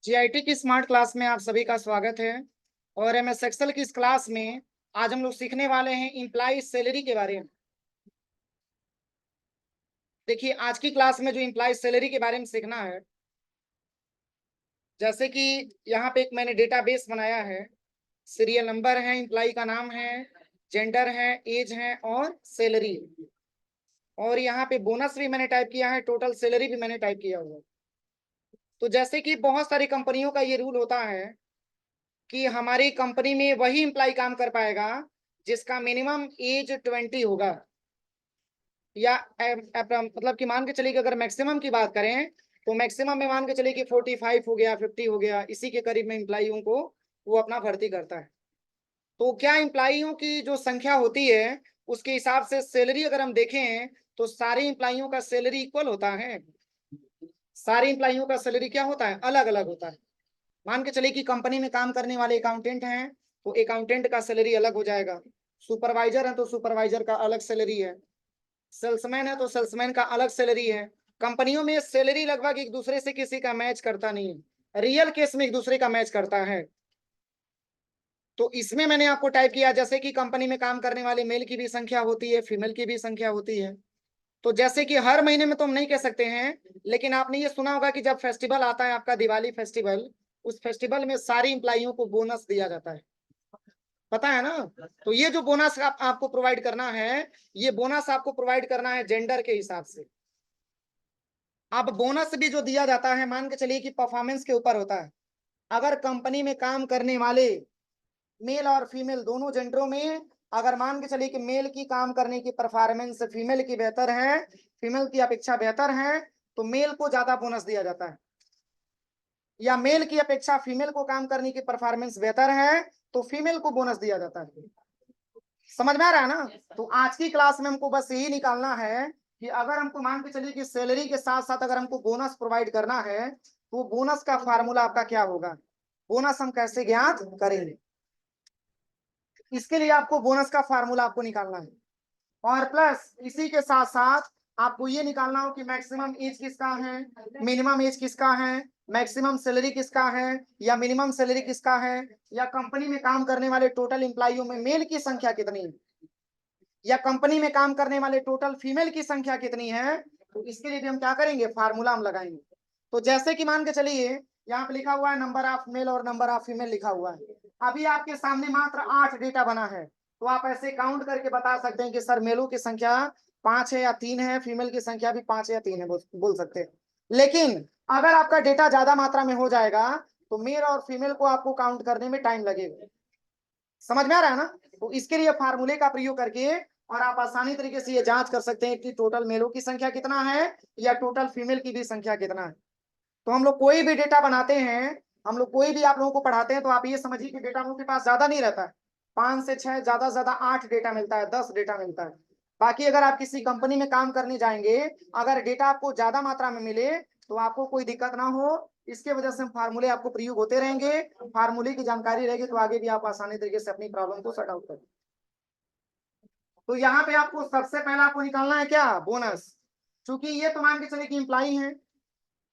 GIT की smart class में आप सभी का स्वागत है। और एमएस एक्सेल की इस क्लास में आज हम लोग सीखने वाले हैं इम्प्लाई सैलरी के बारे में। देखिए, आज की क्लास में जो इम्प्लाई सैलरी के बारे में सीखना है, जैसे कि यहाँ पे एक मैंने डेटाबेस बनाया है। सीरियल नंबर है, इम्प्लाई का नाम है, जेंडर है, एज है और सैलरी। और यहाँ पे बोनस भी मैंने टाइप किया है, टोटल सैलरी भी मैंने टाइप किया हुआ है। तो जैसे कि बहुत सारी कंपनियों का ये रूल होता है कि हमारी कंपनी में वही एम्प्लॉय काम कर पाएगा जिसका मिनिमम एज 20 होगा। या मतलब कि मान के चलिए कि अगर मैक्सिमम की बात करें तो मैक्सिमम में मान के चलिए कि 45 हो गया, 50 हो गया, इसी के करीब में एम्प्लॉइयों को वो अपना भर्ती करता है। तो क्या एम्प्लॉइयों की जो संख्या होती है उसके हिसाब से सैलरी अगर हम देखें तो सारे एम्प्लॉइयों का सैलरी इक्वल होता है? सारे एम्प्लॉइयों का सैलरी क्या होता है? अलग अलग होता है। मान के चलिए कि कंपनी में काम करने वाले अकाउंटेंट हैं तो अकाउंटेंट का सैलरी अलग हो जाएगा। सुपरवाइजर है तो सुपरवाइजर का अलग सैलरी है। सेल्समैन है तो सेल्समैन का अलग सैलरी है। कंपनियों में सैलरी लगभग एक दूसरे से किसी का मैच करता नहीं है, रियल केस में एक दूसरे का मैच करता है। तो इसमें मैंने आपको टाइप किया जैसे कि कंपनी में काम करने वाले मेल की भी संख्या होती है, फीमेल की भी संख्या होती है। तो जैसे कि हर महीने में तो हम नहीं कह सकते हैं, लेकिन आपने ये सुना होगा कि जब फेस्टिवल आता है आपका दिवाली फेस्टिवल, उस फेस्टिवल में सारी एम्प्लॉइयों को बोनस दिया जाता है, पता है ना? तो ये जो बोनस आपको प्रोवाइड करना है, ये बोनस आपको प्रोवाइड करना है जेंडर के हिसाब से। अब बोनस भी जो दिया जाता है मान के चलिए कि परफॉर्मेंस के ऊपर होता है। अगर कंपनी में काम करने वाले मेल और फीमेल दोनों जेंडरों में अगर मान के चलिए कि मेल की काम करने की परफॉर्मेंस फीमेल की बेहतर है, फीमेल की अपेक्षा बेहतर है, तो मेल को ज्यादा बोनस दिया जाता है। या मेल की अपेक्षा फीमेल को काम करने की परफॉर्मेंस बेहतर है तो फीमेल को बोनस दिया जाता है। समझ में आ रहा है ना? तो आज की क्लास में हमको बस यही निकालना है कि अगर हमको मान के चलिए कि सैलरी के साथ साथ अगर हमको बोनस प्रोवाइड करना है तो बोनस का फार्मूला आपका क्या होगा, बोनस हम कैसे ज्ञात करेंगे। इसके लिए आपको बोनस का फार्मूला आपको निकालना है। और प्लस इसी के साथ साथ आपको ये निकालना हो कि मैक्सिमम एज किसका है, मिनिमम एज किसका है, मैक्सिमम सैलरी किसका है या मिनिमम सैलरी किसका है, या कंपनी में काम करने वाले टोटल एम्प्लॉइयों में मेल की संख्या कितनी है, या कंपनी में काम करने वाले टोटल फीमेल की संख्या कितनी है। तो इसके लिए भी हम क्या करेंगे, फार्मूला हम लगाएंगे। तो जैसे कि मान के चलिए यहाँ पे लिखा हुआ है नंबर ऑफ मेल और नंबर ऑफ फीमेल लिखा हुआ है। अभी आपके सामने मात्र 8 डेटा बना है, तो आप ऐसे काउंट करके बता सकते हैं कि सर मेलों की संख्या 5 है या 3 है, फीमेल की संख्या भी 5 है या 3 है, बोल सकते हैं। लेकिन अगर आपका डेटा ज्यादा मात्रा में हो जाएगा तो मेल और फीमेल को आपको काउंट करने में टाइम लगेगा। समझ में आ रहा है ना? तो इसके लिए फार्मूले का प्रयोग करके और आप आसानी तरीके से ये जांच कर सकते हैं कि टोटल मेलों की संख्या कितना है या टोटल फीमेल की भी संख्या कितना है। तो हम लोग कोई भी डेटा बनाते हैं, हम लोग कोई भी आप लोगों को पढ़ाते हैं तो आप ये समझिए कि डेटा हम लोग के पास ज्यादा नहीं रहता है। 5 से 6, ज्यादा से ज्यादा 8 डेटा मिलता है, 10 डेटा मिलता है। बाकी अगर आप किसी कंपनी में काम करने जाएंगे, अगर डेटा आपको ज्यादा मात्रा में मिले तो आपको कोई दिक्कत ना हो। इसके वजह से हम फार्मूले आपको प्रयोग होते रहेंगे। फार्मूले की जानकारी रहेगी तो आगे भी आप आसानी तरीके से अपनी प्रॉब्लम को सॉर्ट आउट करें। तो यहाँ पे आपको सबसे पहला आपको निकालना है क्या, बोनस। चूंकि ये तो मान के चले कि इंप्लाई है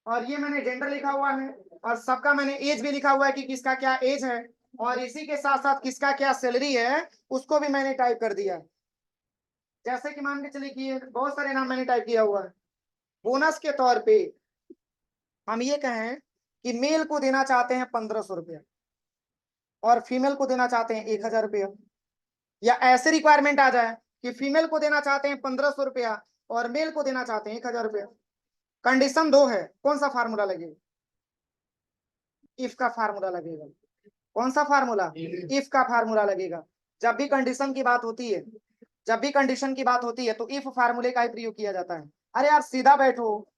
और ये मैंने जेंडर लिखा हुआ है और सबका मैंने एज भी लिखा हुआ है कि किसका क्या एज है, और इसी के साथ साथ किसका क्या सैलरी है उसको भी मैंने टाइप कर दिया। जैसे कि मान के चलिए कि ये बहुत सारे नाम मैंने टाइप किया हुआ है। बोनस के तौर पे हम ये कहें कि मेल को देना चाहते हैं 1500 रुपया और फीमेल को देना चाहते हैं 1000 रुपया, या ऐसे रिक्वायरमेंट आ जाए कि फीमेल को देना चाहते हैं 1500 रुपया और मेल को देना चाहते हैं 1000 रुपया। कंडीशन दो है, कौन सा फार्मूला लगेगा, इफ का फार्मूला लगेगा। कौन सा फार्मूला, इफ का फार्मूला लगेगा। जब भी कंडीशन की बात होती है, जब भी कंडीशन की बात होती है तो इफ फार्मूले का ही प्रयोग किया जाता है। अरे यार सीधा बैठो,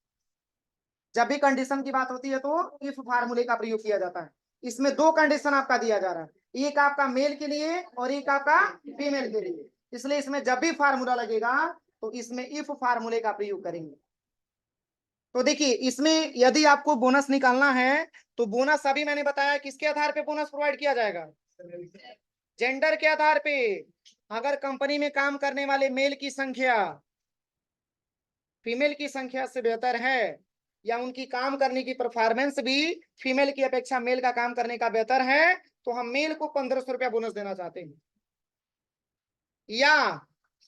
जब भी कंडीशन की बात होती है तो इफ फार्मूले का प्रयोग किया जाता है। इसमें दो कंडीशन आपका दिया जा रहा है, एक आपका मेल के लिए और एक आपका फीमेल के लिए। इसलिए इसमें जब भी फार्मूला लगेगा तो इसमें इफ फार्मूले का प्रयोग करेंगे। तो देखिए इसमें यदि आपको बोनस निकालना है तो बोनस अभी मैंने बताया किसके आधार पे बोनस प्रोवाइड किया जाएगा, जेंडर के आधार पे। अगर कंपनी में काम करने वाले मेल की संख्या फीमेल की संख्या से बेहतर है या उनकी काम करने की परफॉर्मेंस भी फीमेल की अपेक्षा मेल का काम करने का बेहतर है, तो हम मेल को 1500 रुपया बोनस देना चाहते हैं, या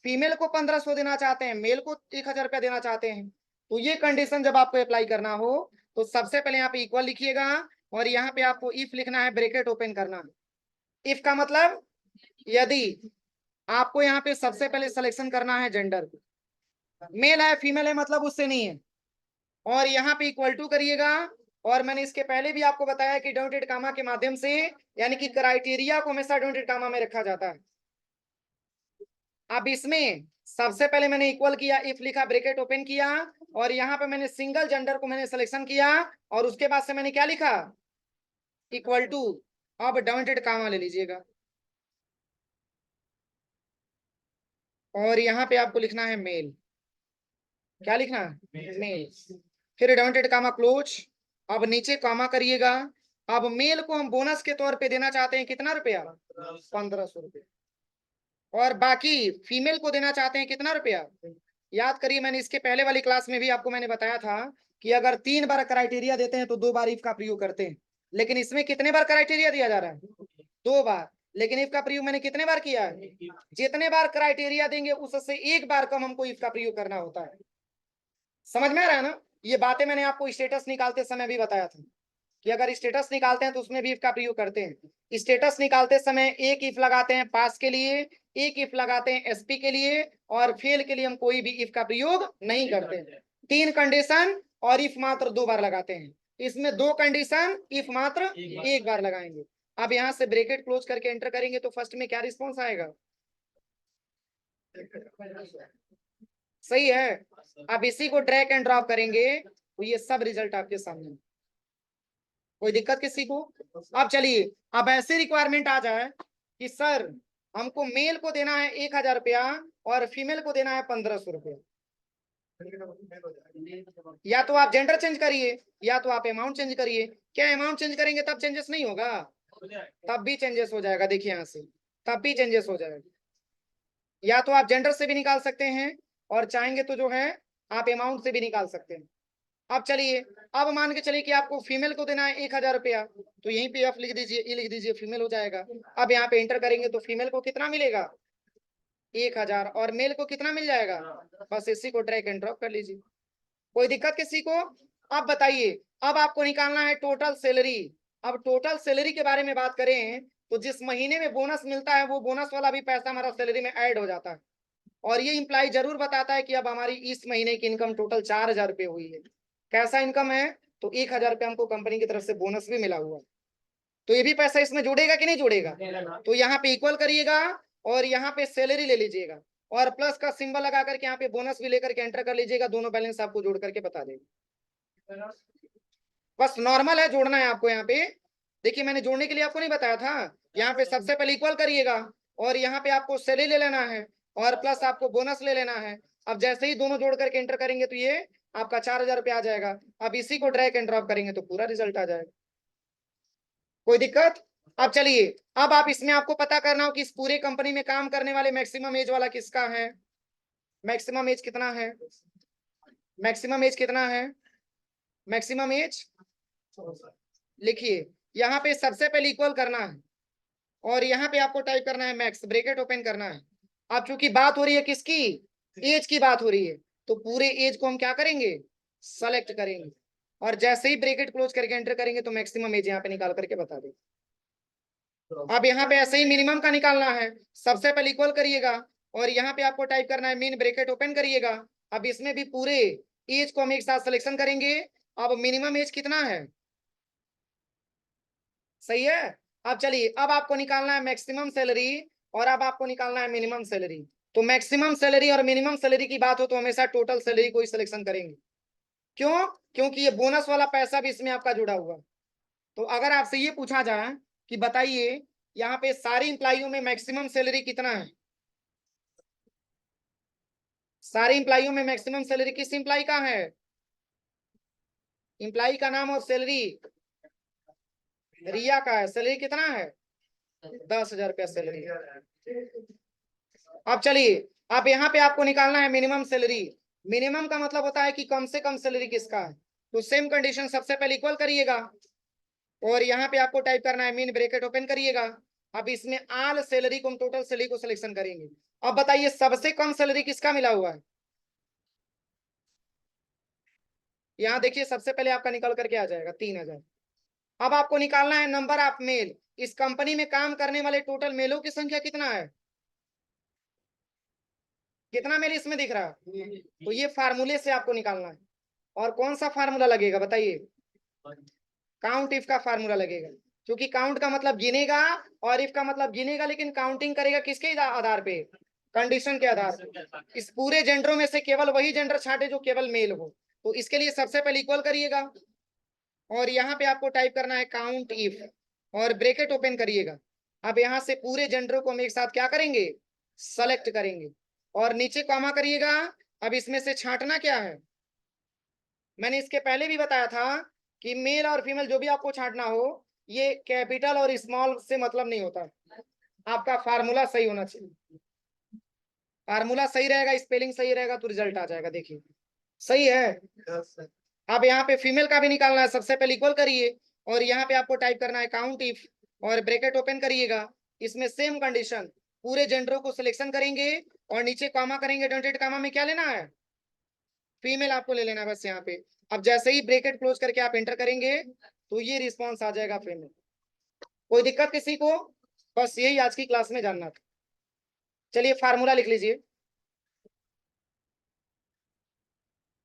फीमेल को 1500 देना चाहते हैं, मेल को 1000 रुपया देना चाहते हैं। तो ये कंडीशन जब आपको अप्लाई करना हो तो सबसे पहले यहाँ पे इक्वल लिखिएगा, और यहाँ पे आपको इफ लिखना है, ब्रैकेट ओपन करना है। इफ का मतलब यदि आपको यहाँ पे सबसे पहले सिलेक्शन करना है जेंडर, मेल है फीमेल है मतलब उससे नहीं है, और यहाँ पे इक्वल टू करिएगा। और मैंने इसके पहले भी आपको बताया कि डॉटेड कामा के माध्यम से, यानी कि क्राइटेरिया को हमेशा डॉटेड कामा में रखा जाता है। अब इसमें सबसे पहले मैंने इक्वल किया, इफ लिखा, ब्रैकेट ओपन किया, और यहाँ पे मैंने सिंगल जेंडर को मैंने सिलेक्शन किया, और उसके बाद से मैंने क्या लिखा, इक्वल टू। अब डॉटेड कामा ले लीजिएगा, और यहाँ पे आपको लिखना है मेल। क्या लिखना है, मेल। फिर डॉटेड कामा क्लोज। अब नीचे कामा करिएगा। अब मेल को हम बोनस के तौर पे देना चाहते हैं कितना रुपया, 1500 रुपया, और बाकी फीमेल को देना चाहते हैं कितना रुपया। याद करिए, मैंने इसके पहले वाली क्लास में भी आपको मैंने बताया था कि अगर 3 बार क्राइटेरिया देते हैं तो 2 बार इफ का प्रयोग करते हैं, लेकिन इसमें कितने बार क्राइटेरिया दिया जा रहा है, 2 बार। लेकिन इफ का प्रयोग मैंने कितने बार किया है, जितने बार क्राइटेरिया देंगे उससे 1 बार कम हमको इफ का प्रयोग करना होता है। समझ में आ रहा है ना, ये बातें मैंने आपको स्टेटस निकालते समय भी बताया था कि अगर स्टेटस निकालते हैं तो उसमें भी इफ का प्रयोग करते हैं। स्टेटस निकालते समय एक इफ लगाते हैं पास के लिए, एक इफ लगाते हैं एसपी के लिए, और फेल के लिए हम कोई भी इफ का प्रयोग नहीं करते हैं। 3 कंडीशन और इफ मात्र 2 बार लगाते हैं, इसमें 2 कंडीशन, इफ मात्र 1 बार लगाएंगे। अब यहाँ से ब्रैकेट क्लोज करके एंटर करेंगे तो फर्स्ट में क्या रिस्पॉन्स आएगा, सही है। अब इसी को ड्रैग एंड ड्रॉप करेंगे तो ये सब रिजल्ट आपके सामने। कोई दिक्कत किसी को। अब चलिए, अब ऐसी रिक्वायरमेंट आ जाए कि सर हमको मेल को देना है 1000 रुपया और फीमेल को देना है 1500 रुपया, या तो आप जेंडर चेंज करिए या तो आप अमाउंट चेंज करिए। क्या अमाउंट चेंज करेंगे तब चेंजेस नहीं होगा, तब भी चेंजेस हो जाएगा। देखिए यहाँ से तब भी चेंजेस हो जाएगा। या तो आप जेंडर से भी निकाल सकते हैं, और चाहेंगे तो जो है आप अमाउंट से भी निकाल सकते हैं। अब चलिए, अब मान के चलिए कि आपको फीमेल को देना है 1000 रुपया, तो यहीं पे आप लिख दीजिए, ये लिख दीजिए फीमेल हो जाएगा। अब यहाँ पे एंटर करेंगे तो फीमेल को कितना मिलेगा, 1000, और मेल को कितना मिल जाएगा, बस इसी को ड्रैग एंड ड्रॉप कर लीजिए। कोई दिक्कत किसी को। अब बताइए, अब आपको निकालना है टोटल सैलरी। अब टोटल सैलरी के बारे में बात करें तो जिस महीने में बोनस मिलता है वो बोनस वाला भी पैसा हमारा सैलरी में ऐड हो जाता है, और ये इंप्लाई जरूर बताता है कि अब हमारी इस महीने की इनकम टोटल 4000 रुपये हुई है। कैसा इनकम है, तो 1000 रुपये हमको कंपनी की तरफ से बोनस भी मिला हुआ है, तो ये भी पैसा इसमें जुड़ेगा कि नहीं जुड़ेगा। तो यहाँ पे इक्वल करिएगा और यहाँ पे सैलरी ले लीजिएगा, और प्लस का सिंबल लगा करके यहाँ पे बोनस भी लेकर के एंटर कर लीजिएगा, दोनों बैलेंस आपको जोड़ करके बता देगा। बस नॉर्मल है, जोड़ना है आपको यहाँ पे। देखिए मैंने जोड़ने के लिए आपको नहीं बताया था, यहाँ पे सबसे पहले इक्वल करिएगा, और यहाँ पे आपको सैलरी ले लेना है, और प्लस आपको बोनस ले लेना है। अब जैसे ही दोनों जोड़ करके एंटर करेंगे तो ये आपका 4000 रुपया आ जाएगा। अब इसी को ड्रैग एंड ड्रॉप करेंगे तो पूरा रिजल्ट आ जाएगा। कोई दिक्कत। अब चलिए, अब आप इसमें आपको पता करना हो कि इस पूरे कंपनी में काम करने वाले मैक्सिमम एज वाला किसका है, मैक्सिमम एज कितना है, मैक्सिमम एज कितना है, मैक्सिमम एज लिखिए। यहाँ पे सबसे पहले इक्वल करना है, और यहाँ पे आपको टाइप करना है मैक्स, ब्रैकेट ओपन करना है। अब चूंकि बात हो रही है किसकी, एज की बात हो रही है, तो पूरे एज को हम क्या करेंगे, सेलेक्ट करेंगे, और जैसे ही ब्रैकेट क्लोज करके एंटर करेंगे तो मैक्सिमम एज यहाँ पे निकाल करके बता देंगे। अब यहाँ पे ऐसे ही मिनिमम का निकालना है, सबसे पहले इक्वल करिएगा, और यहाँ पे आपको टाइप करना है मीन, ब्रैकेट ओपन करिएगा। अब इसमें भी पूरे एज को हम एक साथ सिलेक्शन करेंगे। अब मिनिमम एज कितना है, सही है। अब चलिए, अब आपको निकालना है मैक्सिमम सैलरी, और अब आपको निकालना है मिनिमम सैलरी। तो मैक्सिमम सैलरी और मिनिमम सैलरी की बात हो तो हमेशा टोटल सैलरी को ही सिलेक्शन करेंगे। क्यों, क्योंकि ये बोनस वाला पैसा भी इसमें आपका जुड़ा हुआ। तो अगर आपसे ये पूछा जाए कि बताइए यहाँ पे सारी इंप्लाइयों में मैक्सिमम सैलरी कितना है, सारी इंप्लाइयों में मैक्सिमम सैलरी किस इंप्लाई का है, इंप्लाई का नाम और सैलरी रिया का है। सैलरी कितना है, 10,000 रुपया सैलरी। अब चलिए, अब यहाँ पे आपको निकालना है मिनिमम सैलरी। मिनिमम का मतलब होता है कि कम से कम सैलरी किसका है, तो सेम कंडीशन सबसे पहले इक्वल करिएगा और यहाँ पे आपको टाइप करना है मीन ब्रैकेट ओपन करिएगा। अब इसमें ऑल सैलरी को हम टोटल सैलरी को सिलेक्शन करेंगे। अब बताइए सबसे कम सैलरी किसका मिला हुआ है? यहाँ देखिए सबसे पहले आपका निकल करके आ जाएगा 3000। अब आपको निकालना है नंबर ऑफ मेल। इस कंपनी में काम करने वाले टोटल मेलों की संख्या कितना है? कितना मेल इसमें दिख रहा है? तो ये फार्मूले से आपको निकालना है। और कौन सा फार्मूला लगेगा बताइए? काउंट इफ का फार्मूला लगेगा, क्योंकि काउंट का मतलब गिनेगा और इफ का मतलब गिनेगा, लेकिन काउंटिंग करेगा किसके आधार पे? कंडीशन के आधार पे। इस पूरे जेंडरों में से केवल वही जेंडर छांटे जो केवल मेल हो। तो इसके लिए सबसे पहले इक्वल करिएगा और यहाँ पे आपको टाइप करना है काउंट इफ और ब्रैकेट ओपन करिएगा। अब यहाँ से पूरे जेंडरों को हम एक साथ क्या करेंगे? सेलेक्ट करेंगे और नीचे कॉमा करिएगा। अब इसमें से छांटना क्या है? मैंने इसके पहले भी बताया था कि मेल और फीमेल जो भी आपको छांटना हो, ये कैपिटल और स्मॉल से मतलब नहीं होता। आपका फार्मूला सही होना चाहिए। फार्मूला सही रहेगा, स्पेलिंग सही रहेगा तो रिजल्ट आ जाएगा। देखिए सही है। अब यहाँ पे फीमेल का भी निकालना है। सबसे पहले इक्वल करिए और यहाँ पे आपको टाइप करना है काउंट इफ और ब्रैकेट ओपन करिएगा। इसमें सेम कंडीशन, पूरे जेंडरों को सिलेक्शन करेंगे और नीचे कॉमा करेंगे। डॉटेड कॉमा में क्या लेना है? फीमेल आपको ले लेना है बस यहाँ पे। अब जैसे ही ब्रैकेट क्लोज करके आप एंटर करेंगे तो ये रिस्पॉन्स आ जाएगा फीमेल। कोई दिक्कत किसी को? बस यही आज की क्लास में जानना था। चलिए फार्मूला लिख लीजिए।